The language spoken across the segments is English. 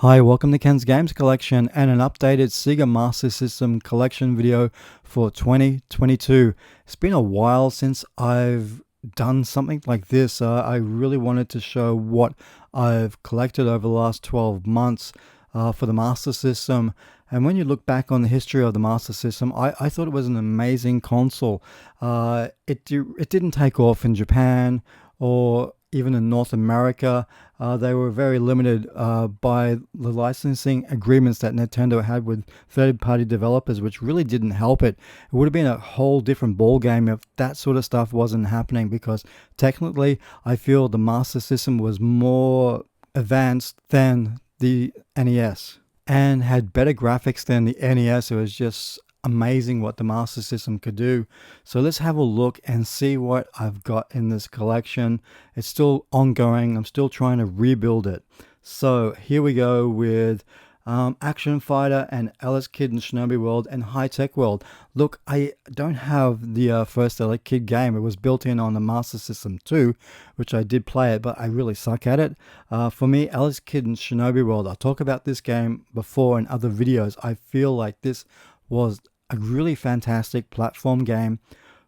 Hi, welcome to Ken's Games Collection and an updated Sega Master System collection video for 2022. It's been a while since I've done something like this. I really wanted to show what I've collected over the last 12 months for the Master System. And when you look back on the history of the Master System, I thought it was an amazing console. It didn't take off in Japan or even in North America. They were very limited by the licensing agreements that Nintendo had with third-party developers, which really didn't help it. It would have been a whole different ball game if that sort of stuff wasn't happening, because technically I feel the Master System was more advanced than the NES and had better graphics than the NES. It was just amazing what the Master System could do. So let's have a look and see what I've got in this collection. It's still ongoing. I'm still trying to rebuild it. So here we go with Action Fighter and Alice Kid in Shinobi World and High Tech World. Look, I don't have the first Alice Kid game. It was built in on the Master System 2, which I did play it, but I really suck at it. For me, Alice Kid in Shinobi World, I'll talk about this game before in other videos. I feel like this was a really fantastic platform game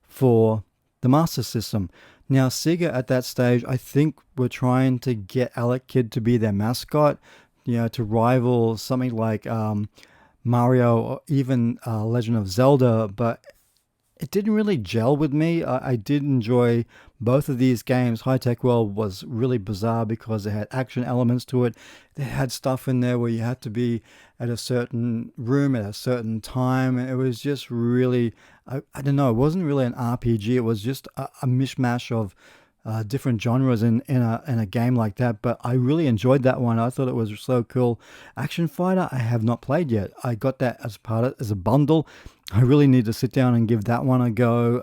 for the Master System. Now, Sega at that stage, I think, were trying to get Alec Kid to be their mascot, to rival something like Mario or even Legend of Zelda, but it didn't really gel with me. I did enjoy both of these games. High Tech World was really bizarre because it had action elements to it. They had stuff in there where you had to be at a certain room at a certain time. It was just really, I don't know, it wasn't really an RPG. It was just a mishmash of different genres in a game like that. But I really enjoyed that one. I thought it was so cool. Action Fighter, I have not played yet. I got that as a bundle. I really need to sit down and give that one a go.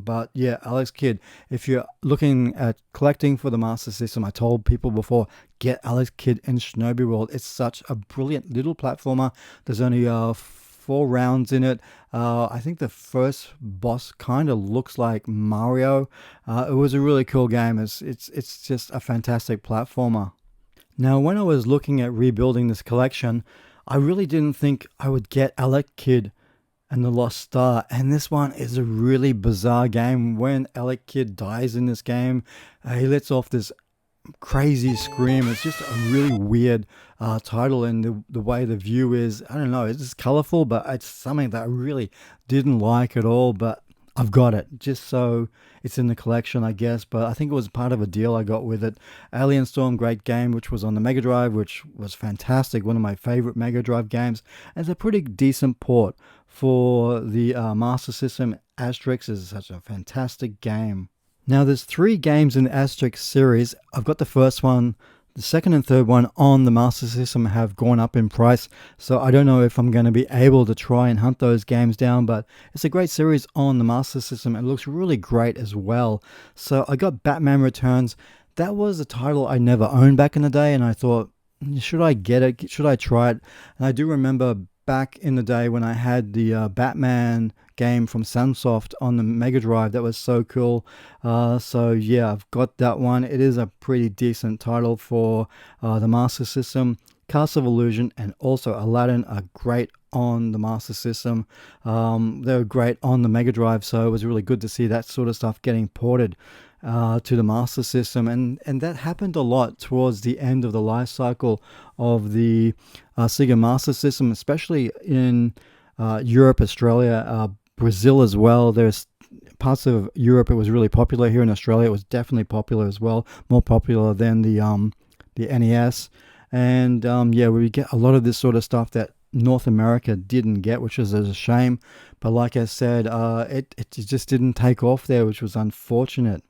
But yeah, Alex Kidd, if you're looking at collecting for the Master System, I told people before, get Alex Kidd in Shinobi World. It's such a brilliant little platformer. There's only 4 rounds in it. I think the first boss kind of looks like Mario. It was a really cool game. It's just a fantastic platformer. Now, when I was looking at rebuilding this collection, I really didn't think I would get Alec Kidd and the Lost Star, and this one is a really bizarre game. When Alec Kidd dies in this game, he lets off this crazy scream. It's just a really weird title, and the way the view is, I don't know, it's just colorful, but it's something that I really didn't like at all. But I've got it just so it's in the collection, I guess. But I think it was part of a deal I got with it. Alien Storm, great game, which was on the Mega Drive, which was fantastic, one of my favorite Mega Drive games, and it's a pretty decent port for the Master System. Asterix is such a fantastic game. Now, there's 3 games in the Asterix series. I've got the first one. The second and third one on the Master System have gone up in price, so I don't know if I'm going to be able to try and hunt those games down, but it's a great series on the Master System. It looks really great as well. So I got Batman Returns. That was a title I never owned back in the day, and I thought, should I get it? Should I try it? And I do remember back in the day when I had the Batman game from Sunsoft on the Mega Drive. That was so cool. So yeah, I've got that one. It is a pretty decent title for the Master System. Castle of Illusion and also Aladdin are great on the Master System. They were great on the Mega Drive, so it was really good to see that sort of stuff getting ported to the Master System, and that happened a lot towards the end of the life cycle of the Sega Master System, especially in Europe, Australia, Brazil as well. There's parts of Europe it was really popular. Here in Australia, it was definitely popular as well, more popular than the NES. And yeah, we get a lot of this sort of stuff that North America didn't get, which is a shame. But like I said, it just didn't take off there, which was unfortunate.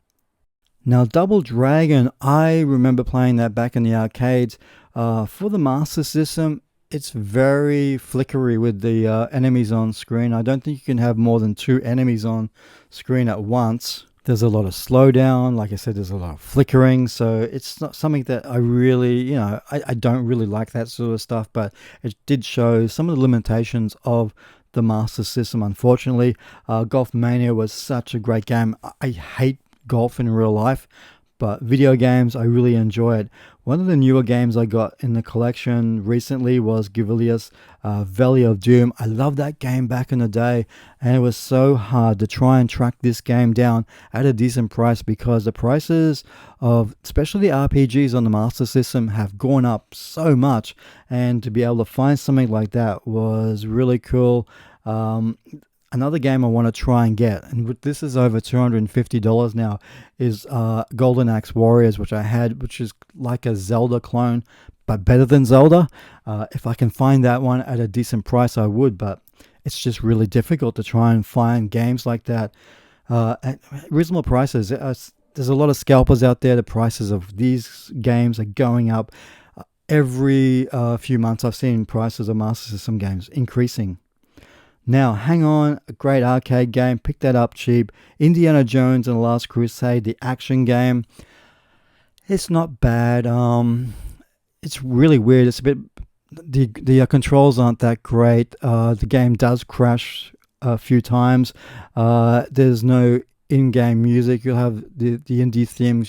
Now, Double Dragon, I remember playing that back in the arcades. For the Master System, it's very flickery with the enemies on screen. I don't think you can have more than 2 enemies on screen at once. There's a lot of slowdown. Like I said, there's a lot of flickering. So it's not something that I really, I don't really like that sort of stuff. But it did show some of the limitations of the Master System, unfortunately. Golf Mania was such a great game. I hate golf in real life, but video games, I really enjoy it. One of the newer games I got in the collection recently was Gavilius Valley of Doom. I loved that game back in the day, and it was so hard to try and track this game down at a decent price because the prices of especially the RPGs on the Master System have gone up so much, and to be able to find something like that was really cool. Another game I want to try and get, and this is over $250 now, is Golden Axe Warriors, which I had, which is like a Zelda clone, but better than Zelda. If I can find that one at a decent price, I would, but it's just really difficult to try and find games like that at reasonable prices. There's a lot of scalpers out there. The prices of these games are going up. Every few months, I've seen prices of Master System games increasing. Now, hang on, a great arcade game, pick that up cheap. Indiana Jones and the Last Crusade, the action game. It's not bad. It's really weird. It's a bit, the controls aren't that great. The game does crash a few times. There's no in-game music. You'll have the indie theme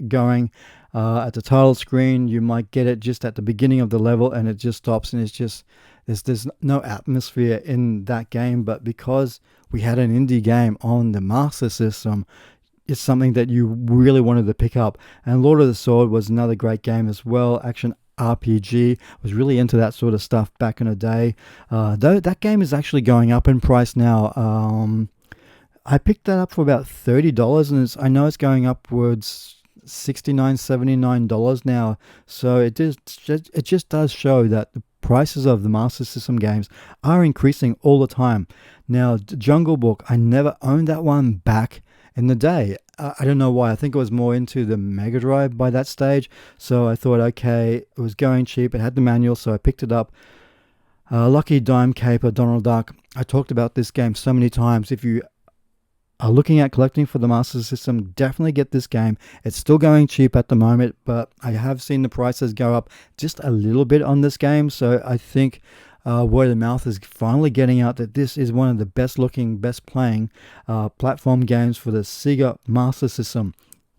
going at the title screen. You might get it just at the beginning of the level, and it just stops, and it's just... There's no atmosphere in that game, but because we had an indie game on the Master System, it's something that you really wanted to pick up. And Lord of the Sword was another great game as well. Action RPG. Was really into that sort of stuff back in the day. Though that game is actually going up in price now. I picked that up for about $30, and I know it's going upwards $69, $79 now. So it just does show that the prices of the Master System games are increasing all the time. Now, Jungle Book, I never owned that one back in the day. I don't know why. I think I was more into the Mega Drive by that stage. So I thought, okay, it was going cheap. It had the manual, so I picked it up. Lucky Dime Caper, Donald Duck. I talked about this game so many times. If you are looking at collecting for the Master System, definitely get this game. It's still going cheap at the moment, but I have seen the prices go up just a little bit on this game, so I think word of mouth is finally getting out that this is one of the best looking, best playing platform games for the Sega Master System.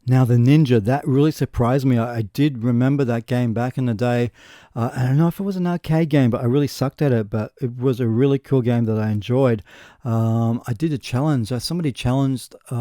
Now, the Ninja, that really surprised me. I did remember that game back in the day. I don't know if it was an arcade game, but I really sucked at it. But it was a really cool game that I enjoyed. I did a challenge. Somebody challenged a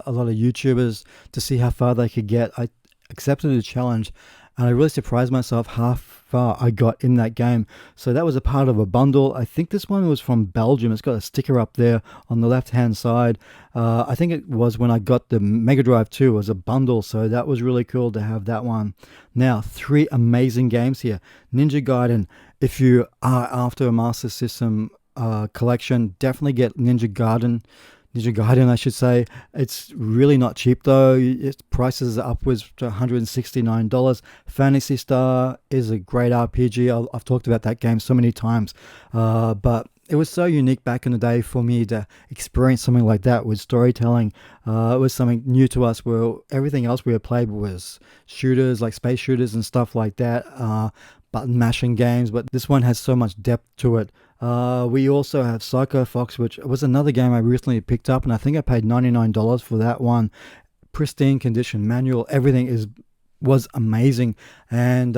lot of YouTubers to see how far they could get. I accepted the challenge, and I really surprised myself how far I got in that game. So that was a part of a bundle. I think this one was from Belgium. It's got a sticker up there on the left hand side. I think it was when I got the Mega Drive 2 as a bundle, so that was really cool to have that one. Now, 3 amazing games here. Ninja Gaiden. If you are after a Master System collection, definitely get Ninja Gaiden, I should say. It's really not cheap though. Its prices are upwards to $169. Phantasy Star is a great RPG. I've talked about that game so many times, but it was so unique back in the day for me to experience something like that with storytelling. It was something new to us, where everything else we had played was shooters, like space shooters and stuff like that, button mashing games, but this one has so much depth to it. We also have Psycho Fox, which was another game I recently picked up, and I think I paid $99 for that one. Pristine condition, manual, everything was amazing, and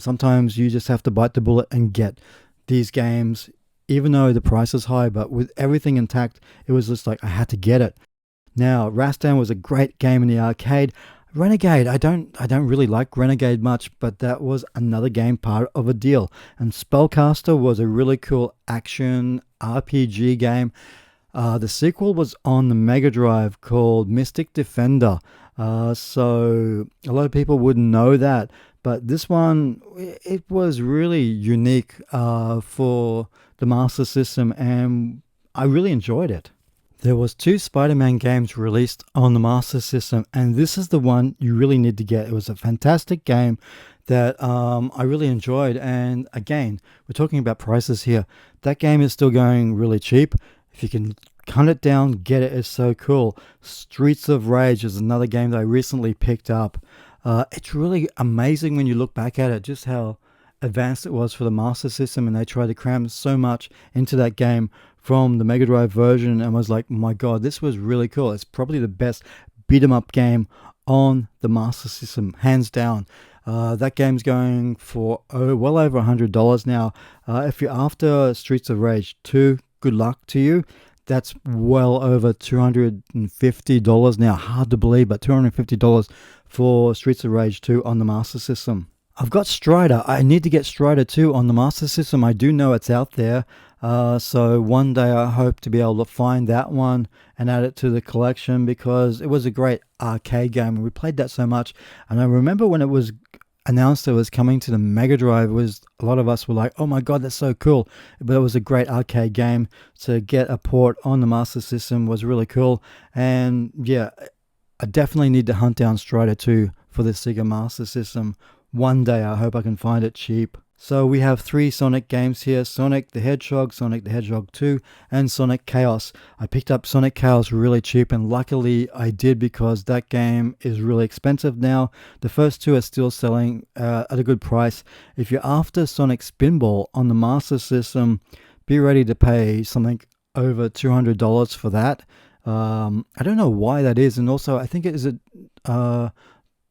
sometimes you just have to bite the bullet and get these games, even though the price is high, but with everything intact, it was just like I had to get it. Now, Rastan was a great game in the arcade. Renegade, I don't really like Renegade much, but that was another game part of a deal. And Spellcaster was a really cool action RPG game. The sequel was on the Mega Drive called Mystic Defender. So a lot of people wouldn't know that, but this one, it was really unique for the Master System, and I really enjoyed it. There was 2 Spider-Man games released on the Master System, and this is the one you really need to get. It was a fantastic game that I really enjoyed, and again, we're talking about prices here. That game is still going really cheap. If you can cut it down, get it. It's so cool. Streets of Rage is another game that I recently picked up. It's really amazing when you look back at it, just how advanced it was for the Master System, and they tried to cram so much into that game from the Mega Drive version, and was like, my god, this was really cool. It's probably the best beat 'em up game on the Master System, hands down. That game's going for well over $100 now. If you're after Streets of Rage 2, good luck to you. That's well over $250 now. Hard to believe, but $250 for Streets of Rage 2 on the Master System. I've got Strider. I need to get Strider 2 on the Master System. I do know it's out there. So one day I hope to be able to find that one and add it to the collection, because it was a great arcade game. We played that so much. And I remember when it was announced it was coming to the Mega Drive, was a lot of us were like, oh my god, that's so cool. But it was a great arcade game. To get a port on the Master System was really cool. And yeah, I definitely need to hunt down Strider 2 for the Sega Master System. One day I hope I can find it cheap. So we have 3 Sonic games here: Sonic the Hedgehog, Sonic the Hedgehog 2, and Sonic Chaos. I picked up Sonic Chaos really cheap, and luckily I did, because that game is really expensive now. The first 2 are still selling at a good price. If you're after Sonic Spinball on the Master System, be ready to pay something over $200 for that. I don't know why that is, and also I think it is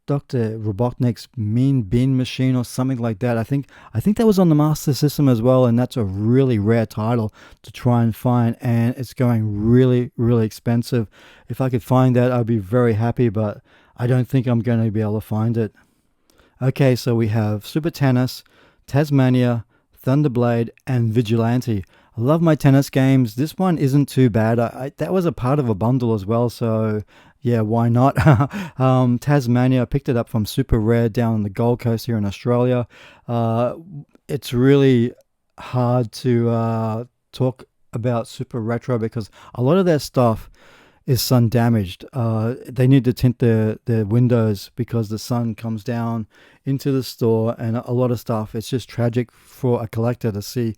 Dr. Robotnik's Mean Bean Machine or something like that. I think that was on the Master System as well, and that's a really rare title to try and find, and it's going really, really expensive. If I could find that, I'd be very happy, but I don't think I'm going to be able to find it. Okay, so we have Super Tennis, Tasmania, Thunderblade, and Vigilante. I love my tennis games. This one isn't too bad. That was a part of a bundle as well, so yeah, why not? Tasmania, I picked it up from Super Rare down on the Gold Coast here in Australia. It's really hard to talk about Super Retro, because a lot of their stuff is sun damaged. They need to tint their windows because the sun comes down into the store, and a lot of stuff, it's just tragic for a collector to see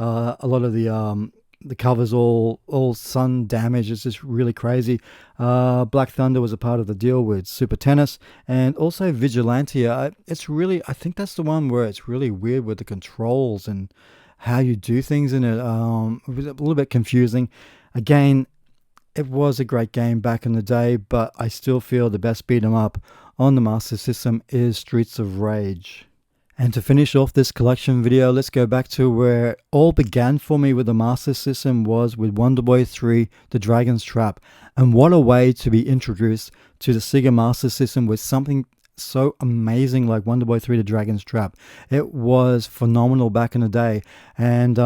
a lot of the covers all sun damage. It's just really crazy. Black Thunder was a part of the deal with Super Tennis, and also Vigilante. It's really, I think that's the one where it's really weird with the controls and how you do things in it. It was a little bit confusing. Again, it was a great game back in the day, but I still feel the best beat 'em up on the Master System is Streets of Rage. And to finish off this collection video, let's go back to where it all began for me with the Master System, was with Wonder Boy 3, The Dragon's Trap. And what a way to be introduced to the Sega Master System with something so amazing like Wonder Boy 3, The Dragon's Trap. It was phenomenal back in the day. And,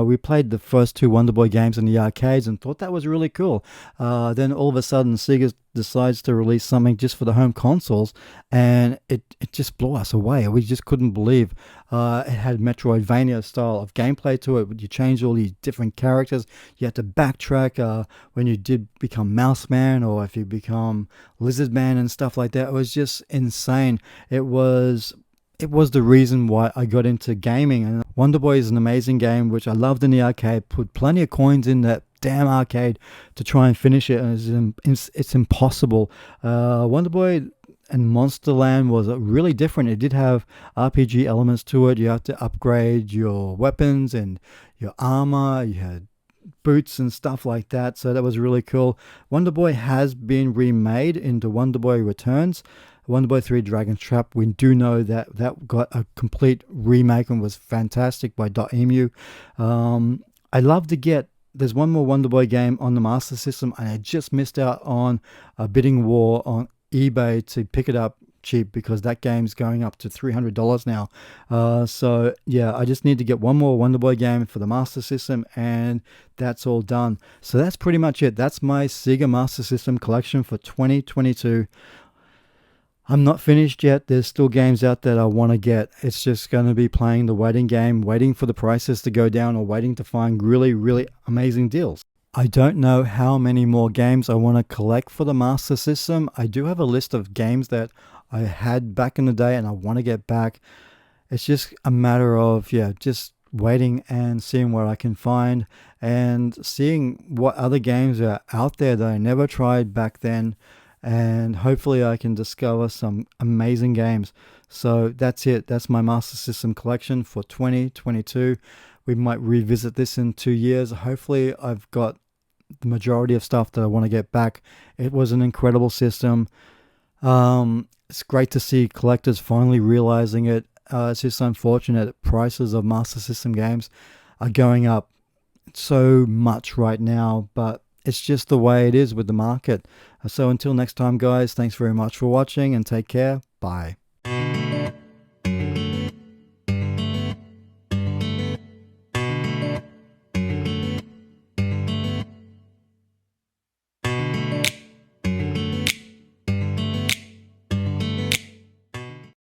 we played the first 2 Wonder Boy games in the arcades and thought that was really cool. Then all of a sudden, Sega decides to release something just for the home consoles, and it just blew us away. We just couldn't believe it had Metroidvania style of gameplay to it. You changed all these different characters. You had to backtrack when you did become Mouse Man, or if you become Lizard Man and stuff like that. It was just insane. It was the reason why I got into gaming. And Wonder Boy is an amazing game, which I loved in the arcade. Put plenty of coins in that damn arcade to try and finish it, and it's impossible. Wonder Boy and Monsterland was really different. It did have RPG elements to it. You have to upgrade your weapons and your armor. You had boots and stuff like that, so that was really cool. Wonder Boy has been remade into Wonder Boy Returns. Wonder Boy 3 Dragon's Trap, we do know that got a complete remake and was fantastic by .emu. I love to get, there's one more Wonder Boy game on the Master System, and I just missed out on a bidding war on eBay to pick it up cheap, because that game's going up to $300 now. So yeah, I just need to get one more Wonder Boy game for the Master System, and that's all done. So that's pretty much it. That's my Sega Master System collection for 2022. I'm not finished yet. There's still games out that I want to get. It's just going to be playing the waiting game, waiting for the prices to go down, or waiting to find really, really amazing deals. I don't know how many more games I want to collect for the Master System. I do have a list of games that I had back in the day and I want to get back. It's just a matter of, just waiting and seeing what I can find, and seeing what other games are out there that I never tried back then. And hopefully I can discover some amazing games. So that's it. That's my Master System collection for 2022. We might revisit this in 2 years. Hopefully I've got the majority of stuff that I want to get back. It was an incredible system. It's great to see collectors finally realizing it. It's just unfortunate that prices of Master System games are going up so much right now, but it's just the way it is with the market. So until next time, guys, thanks very much for watching and take care. Bye.